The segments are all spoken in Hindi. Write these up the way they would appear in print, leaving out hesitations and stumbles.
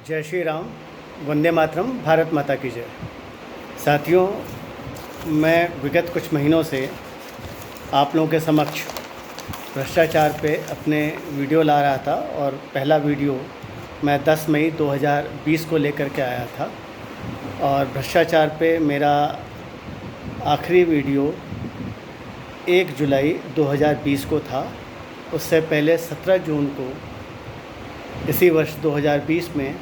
जय श्री राम। वंदे मातरम। भारत माता की जय। साथियों, मैं विगत कुछ महीनों से आप लोगों के समक्ष भ्रष्टाचार पे अपने वीडियो ला रहा था और पहला वीडियो मैं 10 मई 2020 को लेकर के आया था और भ्रष्टाचार पे मेरा आखिरी वीडियो 1 जुलाई 2020 को था। उससे पहले 17 जून को इसी वर्ष 2020 में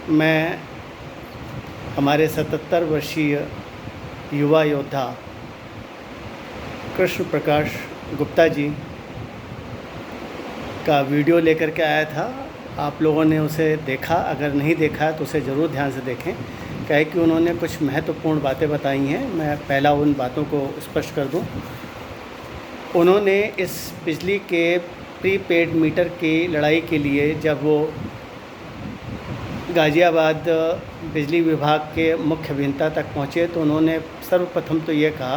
मैं हमारे 77 वर्षीय युवा योद्धा कृष्ण प्रकाश गुप्ता जी का वीडियो लेकर के आया था। आप लोगों ने उसे देखा, अगर नहीं देखा है तो उसे ज़रूर ध्यान से देखें, क्या है कि उन्होंने कुछ महत्वपूर्ण बातें बताई हैं। मैं पहला उन बातों को स्पष्ट कर दूं। उन्होंने इस बिजली के प्रीपेड मीटर की लड़ाई के लिए जब वो गाज़ियाबाद बिजली विभाग के मुख्य अभियंता तक पहुँचे तो उन्होंने सर्वप्रथम तो ये कहा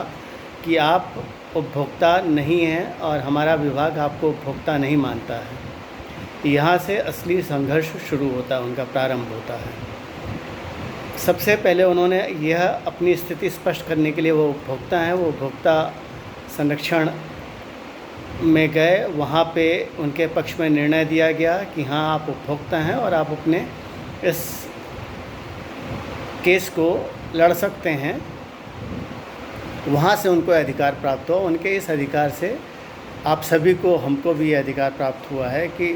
कि आप उपभोक्ता नहीं हैं और हमारा विभाग आपको उपभोक्ता नहीं मानता है। यहाँ से असली संघर्ष शुरू होता है, उनका प्रारंभ होता है। सबसे पहले उन्होंने यह अपनी स्थिति स्पष्ट करने के लिए वो उपभोक्ता हैं, वो उपभोक्ता संरक्षण में गए। वहाँ पे उनके पक्ष में निर्णय दिया गया कि हाँ, आप उपभोक्ता हैं और आप अपने इस केस को लड़ सकते हैं। वहाँ से उनको अधिकार प्राप्त हुआ। उनके इस अधिकार से आप सभी को, हमको भी ये अधिकार प्राप्त हुआ है कि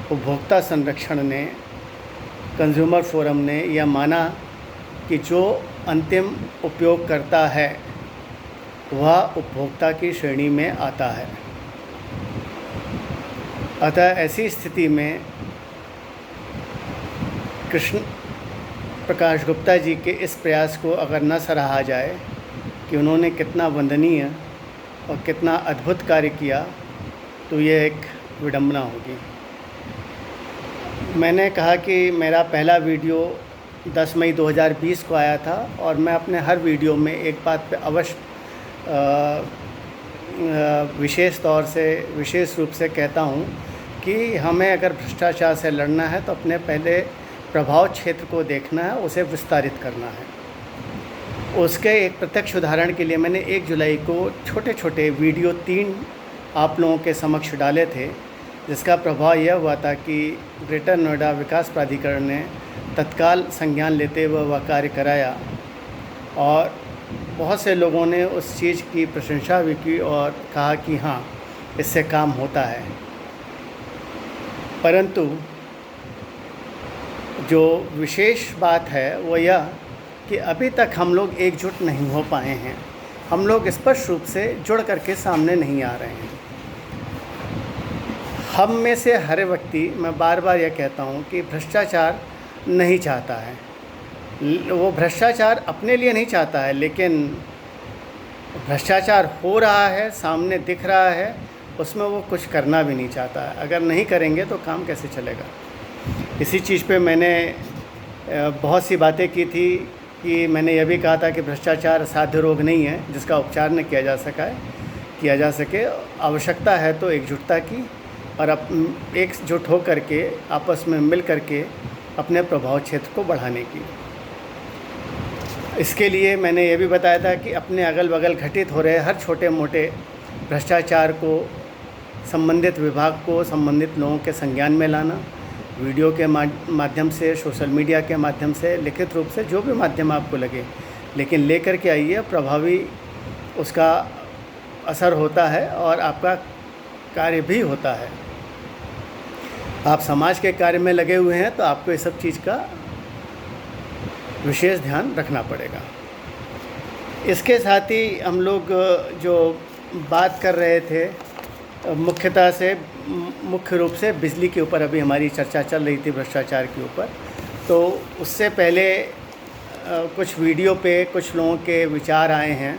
उपभोक्ता संरक्षण ने, कंज्यूमर फोरम ने यह माना कि जो अंतिम उपयोग करता है वह उपभोक्ता की श्रेणी में आता है। अतः ऐसी स्थिति में कृष्ण प्रकाश गुप्ता जी के इस प्रयास को अगर न सराहा जाए कि उन्होंने कितना वंदनीय और कितना अद्भुत कार्य किया, तो ये एक विडंबना होगी। मैंने कहा कि मेरा पहला वीडियो 10 मई 2020 को आया था और मैं अपने हर वीडियो में एक बात पे अवश्य विशेष तौर से, विशेष रूप से कहता हूँ कि हमें अगर भ्रष्टाचार से लड़ना है तो अपने पहले प्रभाव क्षेत्र को देखना है, उसे विस्तारित करना है। उसके एक प्रत्यक्ष उदाहरण के लिए मैंने 1 जुलाई को छोटे छोटे वीडियो 3 आप लोगों के समक्ष डाले थे, जिसका प्रभाव यह हुआ था कि ग्रेटर नोएडा विकास प्राधिकरण ने तत्काल संज्ञान लेते हुए वह कार्य कराया और बहुत से लोगों ने उस चीज़ की प्रशंसा भी की और कहा कि हाँ, इससे काम होता है। परंतु जो विशेष बात है वो यह कि अभी तक हम लोग एकजुट नहीं हो पाए हैं। हम लोग स्पष्ट रूप से जुड़ करके सामने नहीं आ रहे हैं। हम में से हर व्यक्ति, मैं बार बार यह कहता हूँ कि भ्रष्टाचार नहीं चाहता है। वो भ्रष्टाचार अपने लिए नहीं चाहता है, लेकिन भ्रष्टाचार हो रहा है, सामने दिख रहा है, उसमें वो कुछ करना भी नहीं चाहता है। अगर नहीं करेंगे तो काम कैसे चलेगा। इसी चीज़ पे मैंने बहुत सी बातें की थी कि मैंने यह भी कहा था कि भ्रष्टाचार असाध्य रोग नहीं है जिसका उपचार न किया जा सके। आवश्यकता है तो एकजुटता की और एकजुट हो करके आपस में मिल करके अपने प्रभाव क्षेत्र को बढ़ाने की। इसके लिए मैंने ये भी बताया था कि अपने अगल बगल घटित हो रहे हर छोटे मोटे भ्रष्टाचार को संबंधित विभाग को, संबंधित लोगों के संज्ञान में लाना, वीडियो के माध्यम से, सोशल मीडिया के माध्यम से, लिखित रूप से, जो भी माध्यम आपको लगे, लेकिन लेकर के आइए। प्रभावी उसका असर होता है और आपका कार्य भी होता है। आप समाज के कार्य में लगे हुए हैं तो आपको इस सब चीज़ का विशेष ध्यान रखना पड़ेगा। इसके साथ ही हम लोग जो बात कर रहे थे मुख्य रूप से बिजली के ऊपर अभी हमारी चर्चा चल रही थी, भ्रष्टाचार के ऊपर। तो उससे पहले कुछ वीडियो पे कुछ लोगों के विचार आए हैं।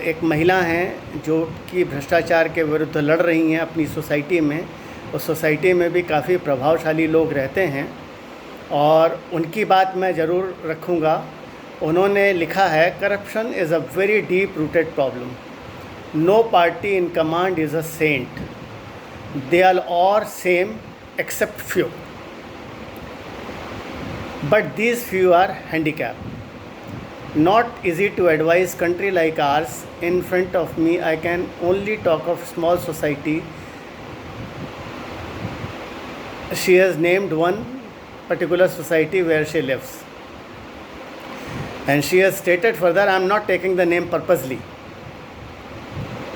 एक महिला हैं जो कि भ्रष्टाचार के विरुद्ध लड़ रही हैं अपनी सोसाइटी में। उस सोसाइटी में भी काफ़ी प्रभावशाली लोग रहते हैं और उनकी बात मैं ज़रूर रखूँगा। उन्होंने लिखा है, corruption is a very deep rooted problem. No party in command is a saint. They are all same except few. but these few are handicapped. Not easy to advise country like ours. In front of me, I can only talk of small society. She has named one particular society where she lives. And she has stated further, I am not taking the name purposely,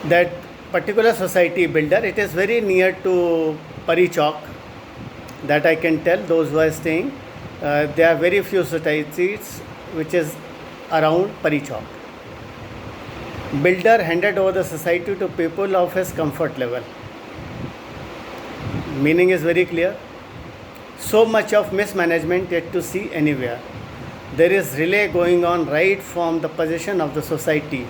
that particular society builder, it is very near to Pari Chowk, that I can tell those who are staying. There are very few societies which is around Pari Chowk. Builder handed over the society to people of his comfort level. Meaning is very clear. So much of mismanagement yet to see anywhere. There is relay going on right from the position of the society,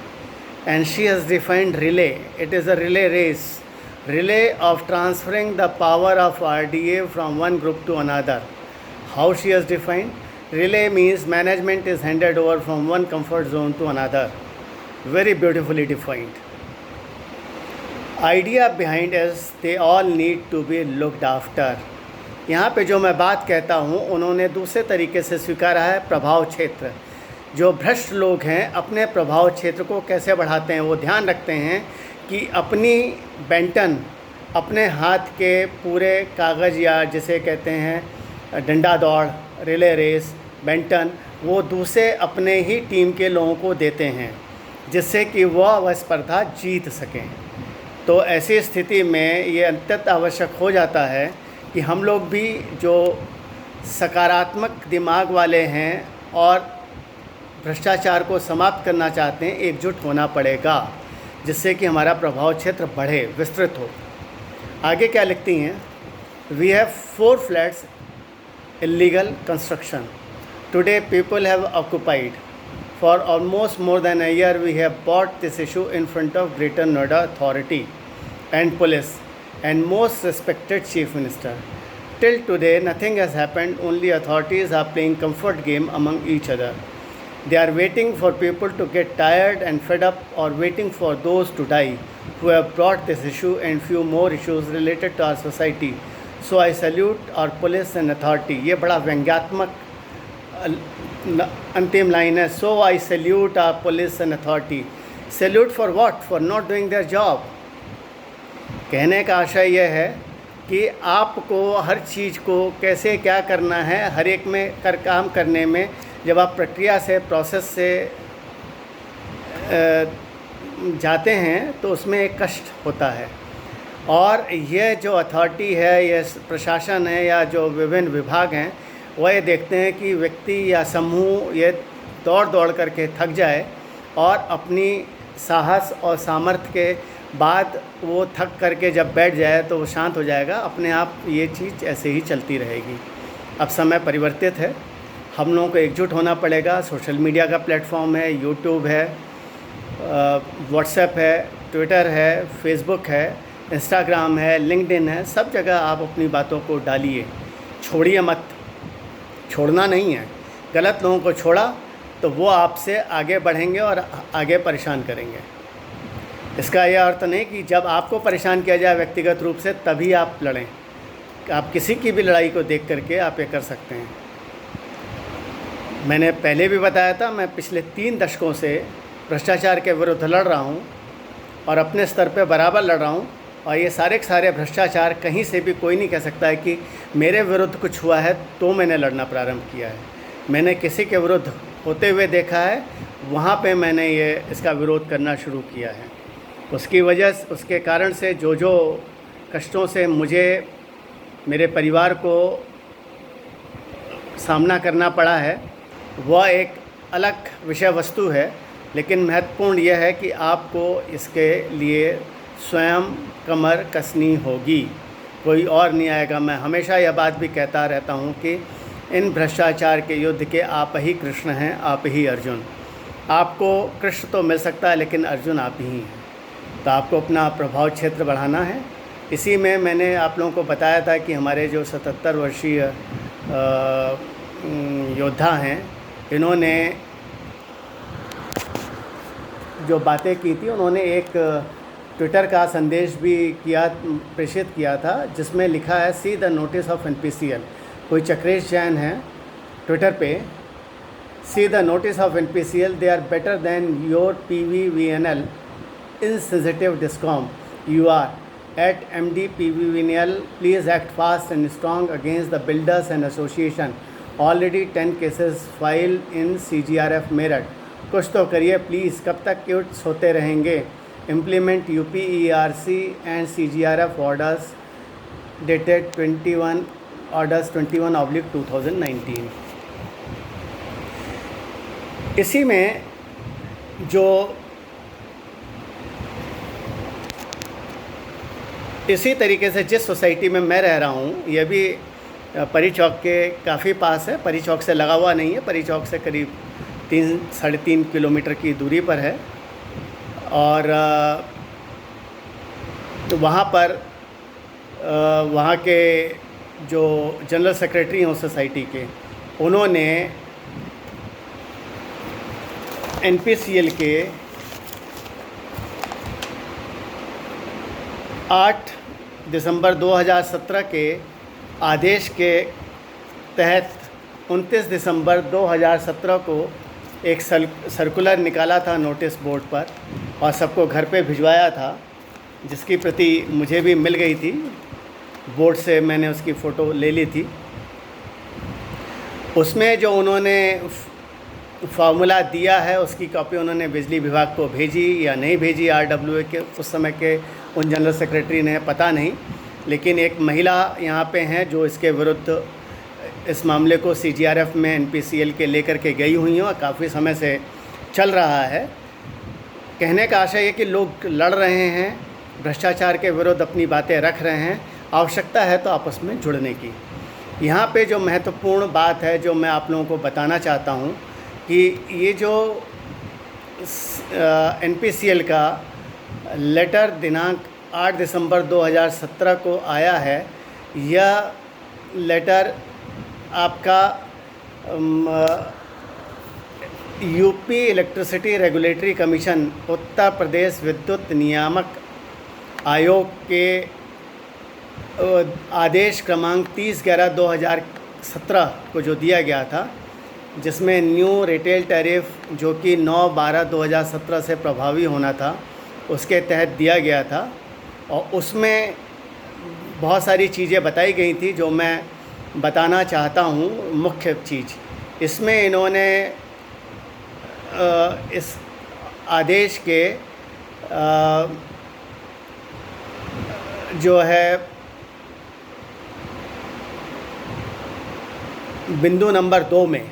and she has defined relay. It is a relay race, relay of transferring the power of RDA from one group to another. How she has defined? Relay means management is handed over from one comfort zone to another. Very beautifully defined. Idea behind is they all need to be looked after. यहाँ पे जो मैं बात कहता हूँ उन्होंने दूसरे तरीके से स्वीकारा है प्रभाव क्षेत्र। जो भ्रष्ट लोग हैं अपने प्रभाव क्षेत्र को कैसे बढ़ाते हैं, वो ध्यान रखते हैं कि अपनी बेंटन, अपने हाथ के पूरे कागज़ या जिसे कहते हैं डंडा दौड़, रिले रेस, बेंटन, वो दूसरे अपने ही टीम के लोगों को देते हैं जिससे कि वह स्पर्धा जीत सकें। तो ऐसी स्थिति में ये अत्यंत आवश्यक हो जाता है कि हम लोग भी जो सकारात्मक दिमाग वाले हैं और भ्रष्टाचार को समाप्त करना चाहते हैं, एकजुट होना पड़ेगा जिससे कि हमारा प्रभाव क्षेत्र बढ़े, विस्तृत हो। आगे क्या लिखती हैं? We have 4 flats illegal construction. Today people have occupied. For almost more than a year we have brought this issue in front of Greater Noida Authority and police and most respected Chief Minister. Till today nothing has happened, only authorities are playing comfort game among each other. They are waiting for people to get tired and fed up or waiting for those to die who have brought this issue and few more issues related to our society. So I salute our police and authority. ये बड़ा व्यंग्यात्मक अंतिम लाइन है. So I salute our police and authority. Salute for what? For not doing their job. कहने का आशय यह है कि आपको हर चीज़ को कैसे क्या करना है, हर एक में काम करने में जब आप प्रक्रिया से, प्रोसेस से जाते हैं तो उसमें एक कष्ट होता है। और ये जो अथॉरिटी है, ये प्रशासन है या जो विभिन्न विभाग हैं, वह ये देखते हैं कि व्यक्ति या समूह ये दौड़ दौड़ करके थक जाए और अपनी साहस और सामर्थ्य के बाद वो थक करके जब बैठ जाए तो वो शांत हो जाएगा, अपने आप ये चीज़ ऐसे ही चलती रहेगी। अब समय परिवर्तित है, हम लोगों को एकजुट होना पड़ेगा। सोशल मीडिया का प्लेटफॉर्म है, यूट्यूब है, व्हाट्सएप है, ट्विटर है, फेसबुक है, इंस्टाग्राम है, लिंक्डइन है, सब जगह आप अपनी बातों को डालिए, छोड़िए मत। छोड़ना नहीं है, गलत लोगों को छोड़ा तो वो आपसे आगे बढ़ेंगे और आगे परेशान करेंगे। इसका यह अर्थ नहीं कि जब आपको परेशान किया जाए व्यक्तिगत रूप से तभी आप लड़ें। आप किसी की भी लड़ाई को देख करके आप ये कर सकते हैं। मैंने पहले भी बताया था, मैं पिछले 3 दशकों से भ्रष्टाचार के विरुद्ध लड़ रहा हूँ और अपने स्तर पे बराबर लड़ रहा हूँ। और ये सारे के सारे भ्रष्टाचार कहीं से भी कोई नहीं कह सकता है कि मेरे विरुद्ध कुछ हुआ है तो मैंने लड़ना प्रारंभ किया है। मैंने किसी के विरुद्ध होते हुए देखा है, वहाँ पे मैंने इसका विरोध करना शुरू किया है। उसकी वजह, उसके कारण से जो जो कष्टों से मुझे, मेरे परिवार को सामना करना पड़ा है, वह एक अलग विषय वस्तु है। लेकिन महत्वपूर्ण यह है कि आपको इसके लिए स्वयं कमर कसनी होगी, कोई और नहीं आएगा। मैं हमेशा यह बात भी कहता रहता हूँ कि इन भ्रष्टाचार के युद्ध के आप ही कृष्ण हैं, आप ही अर्जुन। आपको कृष्ण तो मिल सकता है लेकिन अर्जुन आप ही हैं। तो आपको अपना प्रभाव क्षेत्र बढ़ाना है। इसी में मैंने आप लोगों को बताया था कि हमारे जो 77 वर्षीय योद्धा हैं, इन्होंने जो बातें की थी, उन्होंने एक ट्विटर का संदेश भी प्रेषित किया था जिसमें लिखा है see the notice of NPCL। कोई चक्रेश जैन है, ट्विटर पे, see the notice of NPCL, they are better than your PVVNL insensitive discom you are at MD PVVNL, please act fast and strong against the builders and association, already 10 cases filed in CGRF Meerut, कुछ तो करिए प्लीज़, कब तक क्यूट्स होते रहेंगे, implement UPERC and CGRF orders dated 21/2019। इसी में जो इसी तरीके से जिस सोसाइटी में मैं रह रहा हूँ, यह भी परी चौक के काफ़ी पास है, परी चौक से लगा हुआ नहीं है, परी चौक से करीब 3-3.5 किलोमीटर की दूरी पर है। और तो वहाँ पर वहाँ के जो जनरल सेक्रेटरी हैं उस सोसाइटी के, उन्होंने NPCL के 8 दिसंबर 2017 के आदेश के तहत 29 दिसंबर 2017 को एक सर्कुलर निकाला था नोटिस बोर्ड पर और सबको घर पे भिजवाया था, जिसकी प्रति मुझे भी मिल गई थी। बोर्ड से मैंने उसकी फ़ोटो ले ली थी। उसमें जो उन्होंने फार्मूला दिया है उसकी कॉपी उन्होंने बिजली विभाग को भेजी या नहीं भेजी, RWA के उस समय के उन जनरल सेक्रेटरी ने, पता नहीं। लेकिन एक महिला यहाँ पे हैं जो इसके विरुद्ध इस मामले को CGRF में NPCL के लेकर के गई हुई हैं और काफ़ी समय से चल रहा है। कहने का आशय है कि लोग लड़ रहे हैं, भ्रष्टाचार के विरुद्ध अपनी बातें रख रहे हैं, आवश्यकता है तो आपस में जुड़ने की। यहाँ पे जो महत्वपूर्ण बात है जो मैं आप लोगों को बताना चाहता हूँ कि ये जो NPCL का लेटर दिनांक 8 दिसंबर 2017 को आया है, यह लेटर आपका UP electricity regulatory commission, Uttar Pradesh विद्युत नियामक आयोग के आदेश क्रमांक 30/11/2017 को जो दिया गया था, जिसमें न्यू रिटेल टैरिफ जो कि 9/12/2017 से प्रभावी होना था, उसके तहत दिया गया था। और उसमें बहुत सारी चीज़ें बताई गई थी जो मैं बताना चाहता हूँ। मुख्य चीज़ इसमें इन्होंने इस आदेश के जो है बिंदु नंबर 2 में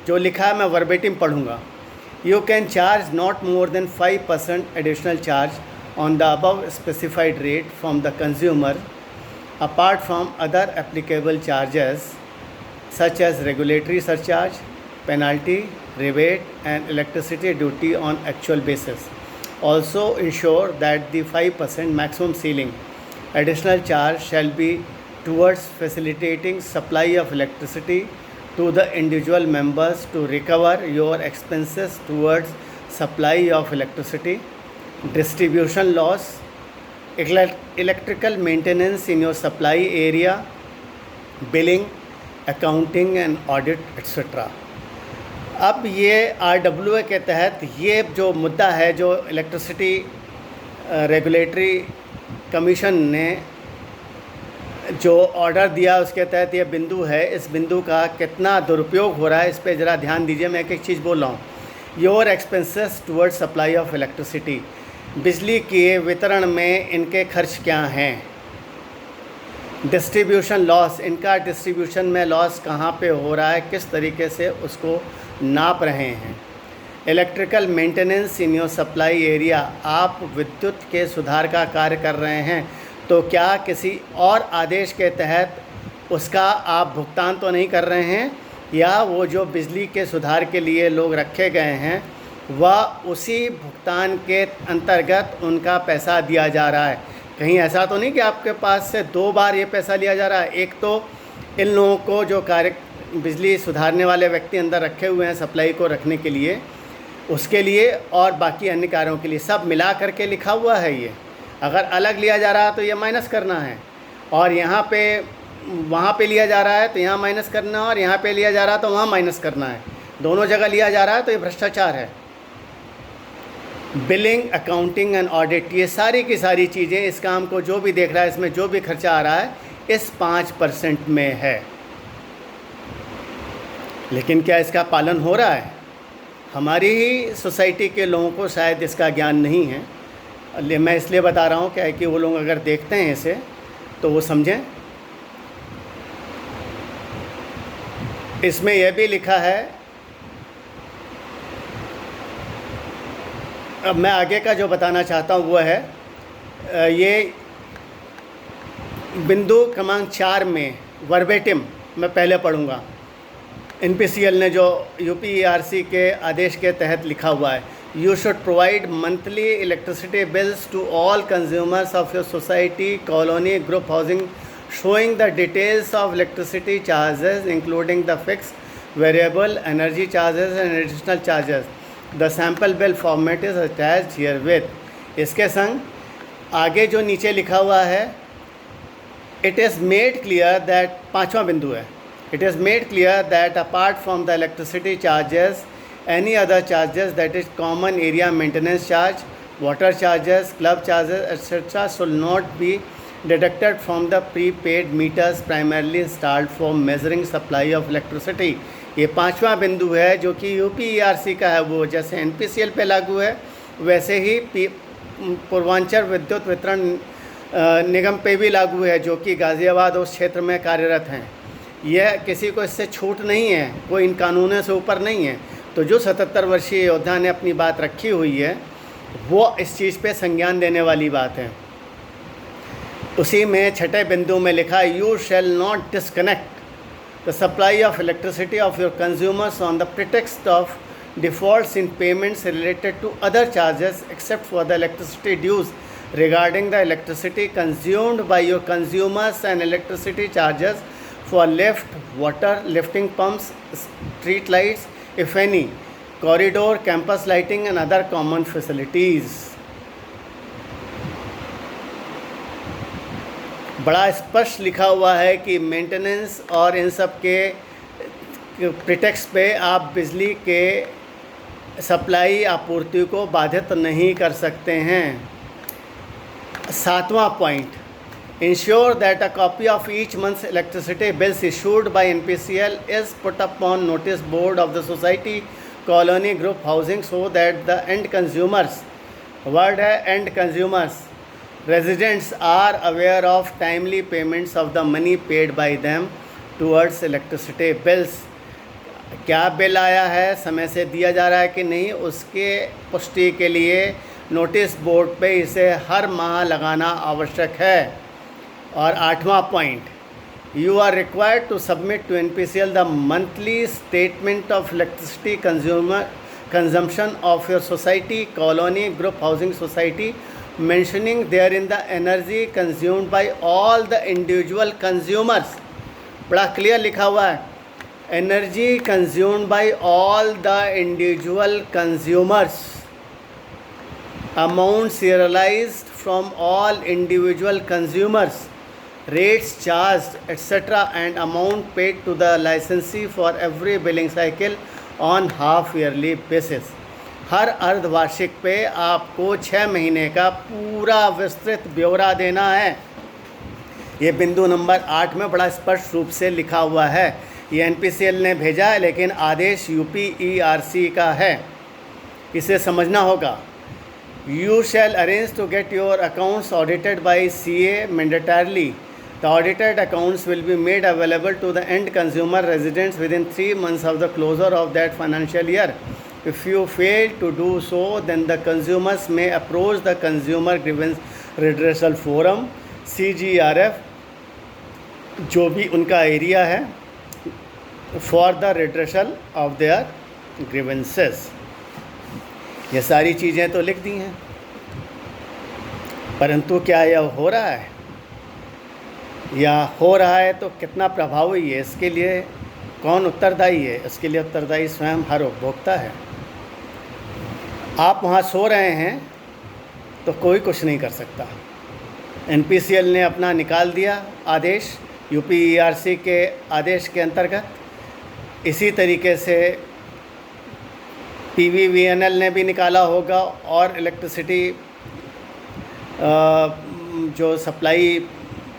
जो लिखा है, मैं वर्बेटिम पढ़ूँगा। You can charge not more than 5% additional charge on the above specified rate from the consumer apart from other applicable charges such as regulatory surcharge, penalty, rebate and electricity duty on actual basis. Also ensure that the 5% maximum ceiling additional charge shall be towards facilitating supply of electricity to the individual members to recover your expenses towards supply of electricity, distribution loss, electrical maintenance in your supply area, billing, accounting and audit etc. अब ये RWA के तहत ये जो मुद्दा है, जो इलेक्ट्रिसिटी रेगुलेटरी कमीशन ने जो ऑर्डर दिया उसके तहत ये बिंदु है, इस बिंदु का कितना दुरुपयोग हो रहा है इस पे ज़रा ध्यान दीजिए। मैं एक एक चीज़ बोल रहा हूँ। Your expenses towards supply of electricity, बिजली के वितरण में इनके खर्च क्या हैं। डिस्ट्रीब्यूशन लॉस, इनका डिस्ट्रीब्यूशन में लॉस कहाँ पे हो रहा है, किस तरीके से उसको नाप रहे हैं। Electrical maintenance in your supply area, आप विद्युत के सुधार का कार्य कर रहे हैं तो क्या किसी और आदेश के तहत उसका आप भुगतान तो नहीं कर रहे हैं, या वो जो बिजली के सुधार के लिए लोग रखे गए हैं वह उसी भुगतान के अंतर्गत उनका पैसा दिया जा रहा है। कहीं ऐसा तो नहीं कि आपके पास से 2 बार ये पैसा लिया जा रहा है। एक तो इन लोगों को जो कार्य बिजली सुधारने वाले व्यक्ति अंदर रखे हुए हैं सप्लाई को रखने के लिए, उसके लिए और बाकी अन्य कार्यों के लिए, सब मिला करके लिखा हुआ है। ये अगर अलग लिया जा रहा है तो ये माइनस करना है। और यहाँ पे वहाँ पे लिया जा रहा है तो यहाँ माइनस करना है, और यहाँ पे लिया जा रहा है तो वहाँ माइनस करना है, दोनों जगह लिया जा रहा है, तो ये भ्रष्टाचार है। बिलिंग, अकाउंटिंग एंड ऑडिट, ये सारी की सारी चीज़ें, इस काम को जो भी देख रहा है, इसमें जो भी खर्चा आ रहा है, इस 5% में है। लेकिन क्या इसका पालन हो रहा है? हमारी ही सोसाइटी के लोगों को शायद इसका ज्ञान नहीं है। मैं इसलिए बता रहा हूँ क्या है कि वो लोग अगर देखते हैं इसे तो वो समझें। इसमें यह भी लिखा है, अब मैं आगे का जो बताना चाहता हूँ वो है ये बिंदु क्रमांक 4 में वर्बेटिम मैं पहले पढ़ूँगा। NPCL ने जो UPERC के आदेश के तहत लिखा हुआ है, you should provide monthly electricity bills to all consumers of your society, colony, group housing, showing the details of electricity charges including the fixed, variable, energy charges and additional charges. The sample bill format is attached herewith. इसके संग आगे जो नीचे लिखा हुआ है, it is made clear that, 5वां बिंदु है, it is made clear that apart from the electricity charges, any other charges, that is common area maintenance charge, water charges, club charges, etc. should not be deducted from the prepaid meters primarily installed for measuring supply of electricity. ये 5वां बिंदु है जो कि UPERC का है, वो जैसे NPCL पे लागू है वैसे ही पूर्वांचल विद्युत वितरण निगम पे भी लागू है, जो कि गाज़ियाबाद उस क्षेत्र में कार्यरत हैं। यह किसी को इससे छूट नहीं है, कोई इन कानूनों से ऊपर नहीं है। तो जो 77 वर्षीय योद्धा ने अपनी बात रखी हुई है वो इस चीज़ पे संज्ञान देने वाली बात है। उसी में छठे बिंदु में लिखा है, you shall not disconnect the supply of electricity of your consumers on the pretext of defaults in payments related to other charges except for the electricity dues regarding the electricity consumed by your consumers and electricity charges for lift, water lifting pumps, street lights if any, corridor, campus lighting and other common facilities. बड़ा स्पष्ट लिखा हुआ है कि मेंटेनेंस और इन सब के प्रिटेक्स्ट पे आप बिजली के सप्लाई आपूर्ति को बाधित नहीं कर सकते हैं। 7वां point, ensure that a copy of each month's electricity bills issued by NPCL is put up on notice board of the society, colony, group housing so that the end consumers, word है end consumers, residents are aware of timely payments of the money paid by them towards electricity bills. क्या बिल आया है, समय से दिया जा रहा है कि नहीं, उसके पुष्टि के लिए नोटिस बोर्ड पे इसे हर माह लगाना आवश्यक है। और 8वां point, you are required to submit to NPCL the monthly statement of electricity consumption of your society, colony, group housing society, mentioning there in the energy consumed by all the individual consumers. बड़ा क्लियर लिखा हुआ है, energy consumed by all the individual consumers, amount serialized from all individual consumers, rates charged etc. and amount paid to the licensee for every billing cycle on half yearly basis. हर अर्धवार्षिक पे आपको 6 महीने का पूरा विस्तृत ब्यौरा देना है। ये बिंदु नंबर 8 में बड़ा स्पष्ट रूप से लिखा हुआ है। ये NPCL ने भेजा है लेकिन आदेश UPERC का है, इसे समझना होगा। You shall arrange to get your accounts audited by CA mandatorily. The audited accounts will be made available to the end consumer residents within 3 months of the closure of that financial year. If you fail to do so, then the consumers may approach the Consumer Grievance Redressal Forum CGRF, जो भी उनका एरिया है, for the redressal of their grievances. ये सारी चीज़ें तो लिख दी हैं, परंतु क्या यह हो रहा है, या हो रहा है तो कितना प्रभावी है, इसके लिए कौन उत्तरदायी है? इसके लिए उत्तरदायी स्वयं हर उपभोक्ता है। आप वहाँ सो रहे हैं तो कोई कुछ नहीं कर सकता। NPCL ने अपना निकाल दिया आदेश, यूपी ईआरसी के आदेश के अंतर्गत। इसी तरीके से पीवीवीएनएल ने भी निकाला होगा और इलेक्ट्रिसिटी जो सप्लाई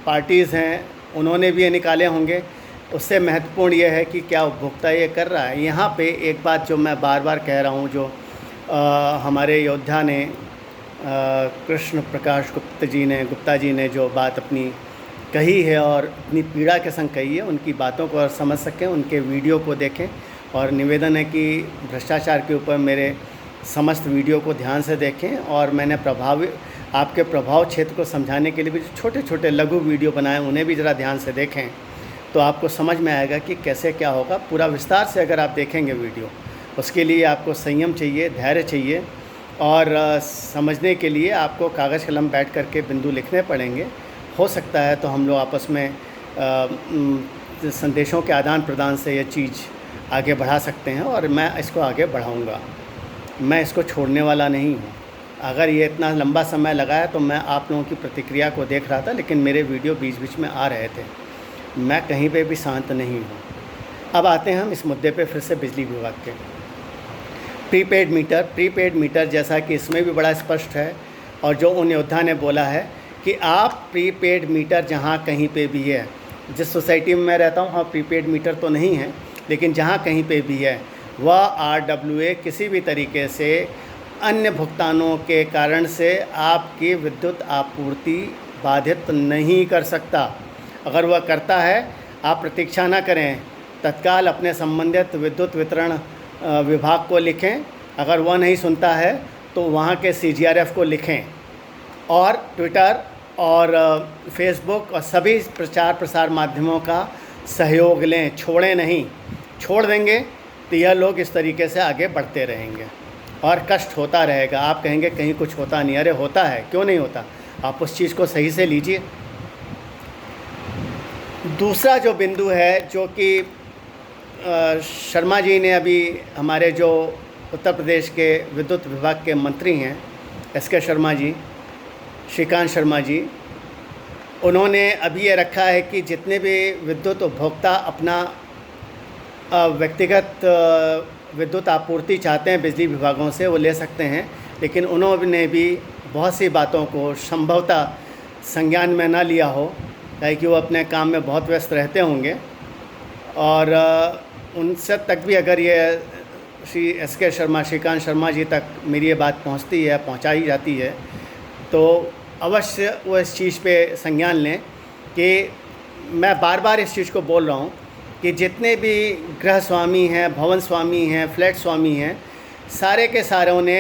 पार्टीज़ हैं उन्होंने भी ये निकाले होंगे। उससे महत्वपूर्ण ये है कि क्या उपभोक्ता ये कर रहा है। यहाँ पे एक बात जो मैं बार बार कह रहा हूँ, जो हमारे योद्धा ने कृष्ण प्रकाश गुप्ता जी ने जो बात अपनी कही है और अपनी पीड़ा के संग कही है, उनकी बातों को और समझ सकें, उनके वीडियो को देखें। और निवेदन है कि भ्रष्टाचार के ऊपर मेरे समस्त वीडियो को ध्यान से देखें। और मैंने आपके प्रभाव क्षेत्र को समझाने के लिए भी जो छोटे छोटे लघु वीडियो बनाए, उन्हें भी ज़रा ध्यान से देखें, तो आपको समझ में आएगा कि कैसे क्या होगा। पूरा विस्तार से अगर आप देखेंगे वीडियो, उसके लिए आपको संयम चाहिए, धैर्य चाहिए, और समझने के लिए आपको कागज़ कलम बैठ कर के बिंदु लिखने पड़ेंगे। हो सकता है तो हम लोग आपस में संदेशों के आदान प्रदान से ये चीज़ आगे बढ़ा सकते हैं, और मैं इसको आगे बढ़ाऊँगा। मैं इसको छोड़ने वाला नहीं हूँ। अगर ये इतना लंबा समय लगा है तो मैं आप लोगों की प्रतिक्रिया को देख रहा था, लेकिन मेरे वीडियो बीच बीच में आ रहे थे। मैं कहीं पे भी शांत नहीं हूँ। अब आते हैं हम इस मुद्दे पे फिर से, बिजली विभाग के प्रीपेड मीटर जैसा कि इसमें भी बड़ा स्पष्ट है, और जो उन योद्धा ने बोला है कि आप प्रीपेड मीटर जहाँ कहीं पे भी है, जिस सोसाइटी में मैं रहता हूँ वहाँ प्रीपेड मीटर तो नहीं है, लेकिन जहाँ कहीं पे भी है वह RWA किसी भी तरीके से अन्य भुगतानों के कारण से आपकी विद्युत आपूर्ति बाधित नहीं कर सकता। अगर वह करता है, आप प्रतीक्षा न करें, तत्काल अपने संबंधित विद्युत वितरण विभाग को लिखें। अगर वह नहीं सुनता है तो वहाँ के CGRF को लिखें, और ट्विटर और फेसबुक और सभी प्रचार प्रसार माध्यमों का सहयोग लें, छोड़ें नहीं। छोड़ देंगे तो यह लोग इस तरीके से आगे बढ़ते रहेंगे और कष्ट होता रहेगा। आप कहेंगे कहीं कुछ होता नहीं, अरे होता है, क्यों नहीं होता। आप उस चीज़ को सही से लीजिए। दूसरा जो बिंदु है, जो कि शर्मा जी ने अभी, हमारे जो उत्तर प्रदेश के विद्युत विभाग के मंत्री हैं SK शर्मा जी, श्रीकांत शर्मा जी, उन्होंने अभी ये रखा है कि जितने भी विद्युत उपभोक्ता अपना व्यक्तिगत विद्युत आपूर्ति चाहते हैं बिजली विभागों से, वो ले सकते हैं। लेकिन उन्होंने भी बहुत सी बातों को संभवतः संज्ञान में ना लिया हो, कि वो अपने काम में बहुत व्यस्त रहते होंगे, और उनसे तक भी अगर ये श्री SK शर्मा, श्रीकांत शर्मा जी तक मेरी ये बात पहुंचती है, पहुंचाई जाती है, तो अवश्य वो इस चीज़ पे संज्ञान लें कि मैं बार बार इस चीज़ को बोल रहा हूँ कि जितने भी गृह स्वामी हैं, भवन स्वामी हैं, फ्लैट स्वामी हैं, सारे के सारों ने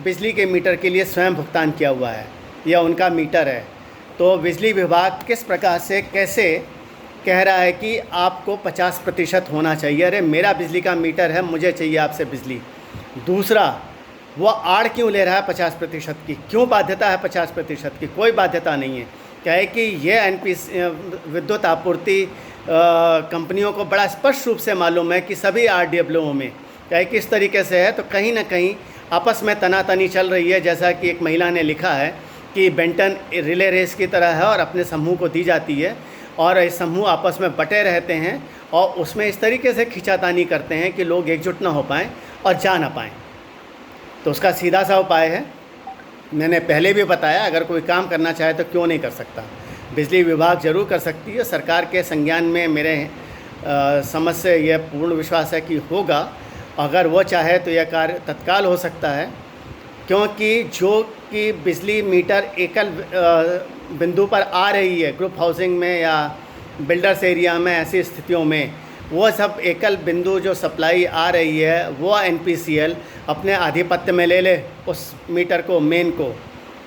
बिजली के मीटर के लिए स्वयं भुगतान किया हुआ है, यह उनका मीटर है। तो बिजली विभाग किस प्रकार से, कैसे कह रहा है कि आपको 50% होना चाहिए। अरे मेरा बिजली का मीटर है, मुझे चाहिए आपसे बिजली। दूसरा, वो आड़ क्यों ले रहा है 50% की? क्यों बाध्यता है 50% की? कोई बाध्यता नहीं है। क्या है कि ये विद्युत आपूर्ति कंपनियों को बड़ा स्पष्ट रूप से मालूम है कि सभी RDWO में क्या है कि इस तरीके से है, तो कहीं ना कहीं आपस में तनातनी चल रही है। जैसा कि एक महिला ने लिखा है कि बेंटन रिले रेस की तरह है और अपने समूह को दी जाती है, और ये समूह आपस में बटे रहते हैं और उसमें इस तरीके से खींचातानी करते हैं कि लोग एकजुट ना हो पाएँ और जा ना पाएँ। तो उसका सीधा सा उपाय है, मैंने पहले भी बताया, अगर कोई काम करना चाहे तो क्यों नहीं कर सकता। बिजली विभाग ज़रूर कर सकती है। सरकार के संज्ञान में मेरे समझ से यह पूर्ण विश्वास है कि होगा। अगर वो चाहे तो यह कार्य तत्काल हो सकता है, क्योंकि जो कि बिजली मीटर एकल बिंदु पर आ रही है ग्रुप हाउसिंग में या बिल्डर्स एरिया में, ऐसी स्थितियों में वो सब एकल बिंदु जो सप्लाई आ रही है, वो NPCL अपने आधिपत्य में ले ले उस मीटर को, मेन को,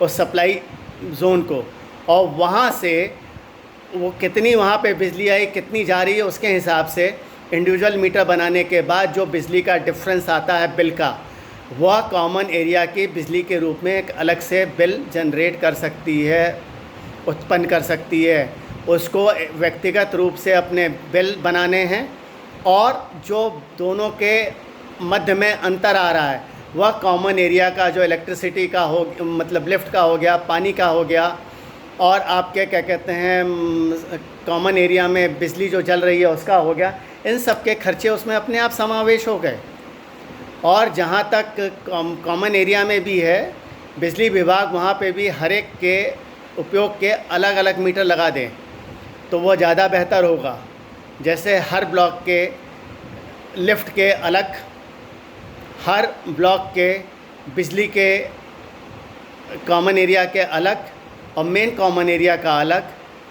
उस सप्लाई जोन को, और वहाँ से वो कितनी वहाँ पे बिजली आई, कितनी जा रही है, उसके हिसाब से इंडिविजुअल मीटर बनाने के बाद जो बिजली का डिफरेंस आता है बिल का, वह कॉमन एरिया की बिजली के रूप में एक अलग से बिल जनरेट कर सकती है, उत्पन्न कर सकती है। उसको व्यक्तिगत रूप से अपने बिल बनाने हैं, और जो दोनों के मध्य में अंतर आ रहा है वह कॉमन एरिया का जो इलेक्ट्रिसिटी का हो, मतलब लिफ्ट का हो गया, पानी का हो गया, और आपके क्या कहते हैं कॉमन एरिया में बिजली जो जल रही है उसका हो गया, इन सब के खर्चे उसमें अपने आप समावेश हो गए। और जहाँ तक कॉमन एरिया में भी है बिजली विभाग, वहाँ पे भी हर एक के उपयोग के अलग अलग मीटर लगा दें तो वो ज़्यादा बेहतर होगा। जैसे हर ब्लॉक के लिफ्ट के अलग, हर ब्लॉक के बिजली के कॉमन एरिया के अलग और मेन कॉमन एरिया का अलग,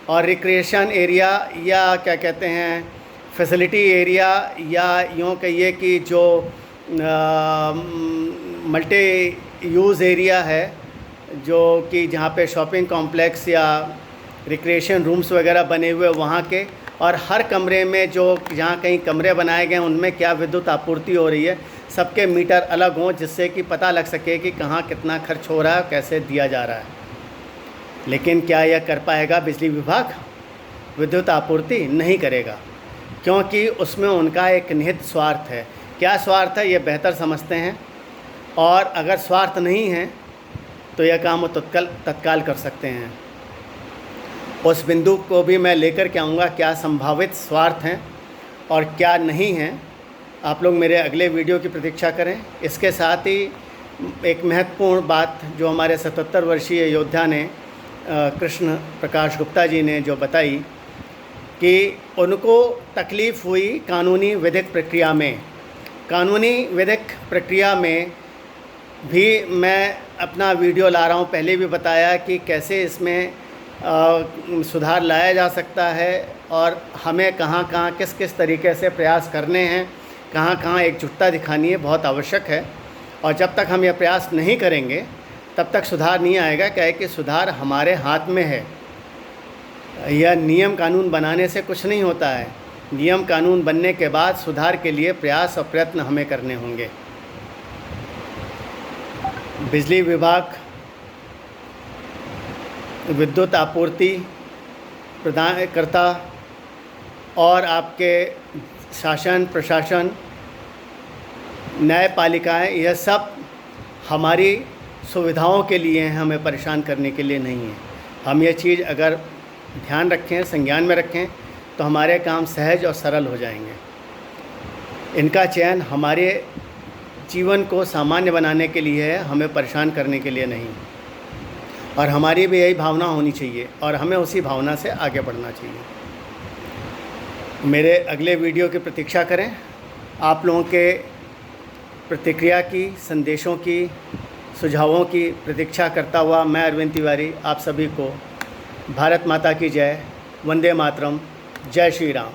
और रिक्रिएशन एरिया या क्या कहते हैं फैसिलिटी एरिया, या यूँ कहिए कि जो मल्टी यूज़ एरिया है, जो कि जहाँ पे शॉपिंग कॉम्प्लेक्स या रिक्रिएशन रूम्स वगैरह बने हुए वहाँ के, और हर कमरे में जो जहाँ कहीं कमरे बनाए गए हैं उनमें क्या विद्युत आपूर्ति हो रही है, सबके मीटर अलग हों, जिससे कि पता लग सके कि कहाँ कितना खर्च हो रहा है, कैसे दिया जा रहा है। लेकिन क्या यह कर पाएगा बिजली विभाग? विद्युत आपूर्ति नहीं करेगा, क्योंकि उसमें उनका एक निहित स्वार्थ है। क्या स्वार्थ है ये बेहतर समझते हैं, और अगर स्वार्थ नहीं है तो यह काम वो तत्काल कर सकते हैं। उस बिंदु को भी मैं लेकर के आऊँगा, क्या संभावित स्वार्थ हैं और क्या नहीं हैं। आप लोग मेरे अगले वीडियो की प्रतीक्षा करें। इसके साथ ही एक महत्वपूर्ण बात जो हमारे 77 वर्षीय योद्धा ने कृष्ण प्रकाश गुप्ता जी ने जो बताई कि उनको तकलीफ़ हुई कानूनी विधिक प्रक्रिया में। कानूनी विधिक प्रक्रिया में भी मैं अपना वीडियो ला रहा हूँ। पहले भी बताया कि कैसे इसमें सुधार लाया जा सकता है और हमें कहाँ कहाँ किस किस तरीके से प्रयास करने हैं, कहाँ कहाँ एकजुटता दिखानी है, बहुत आवश्यक है। और जब तक हम यह प्रयास नहीं करेंगे तब तक सुधार नहीं आएगा। क्या है कि सुधार हमारे हाथ में है। यह नियम कानून बनाने से कुछ नहीं होता है। नियम कानून बनने के बाद सुधार के लिए प्रयास और प्रयत्न हमें करने होंगे। बिजली विभाग विद्युत आपूर्ति प्रदान करता और आपके शासन प्रशासन न्यायपालिकाएं, यह सब हमारी सुविधाओं के लिए हैं, हमें परेशान करने के लिए नहीं है। हम ये चीज़ अगर ध्यान रखें, संज्ञान में रखें तो हमारे काम सहज और सरल हो जाएंगे। इनका चयन हमारे जीवन को सामान्य बनाने के लिए है, हमें परेशान करने के लिए नहीं। और हमारी भी यही भावना होनी चाहिए और हमें उसी भावना से आगे बढ़ना चाहिए। मेरे अगले वीडियो की प्रतीक्षा करें। आप लोगों के प्रतिक्रिया की, संदेशों की, सुझावों की प्रतीक्षा करता हुआ मैं अरविंद तिवारी आप सभी को भारत माता की जय, वंदे मातरम, जय श्री राम।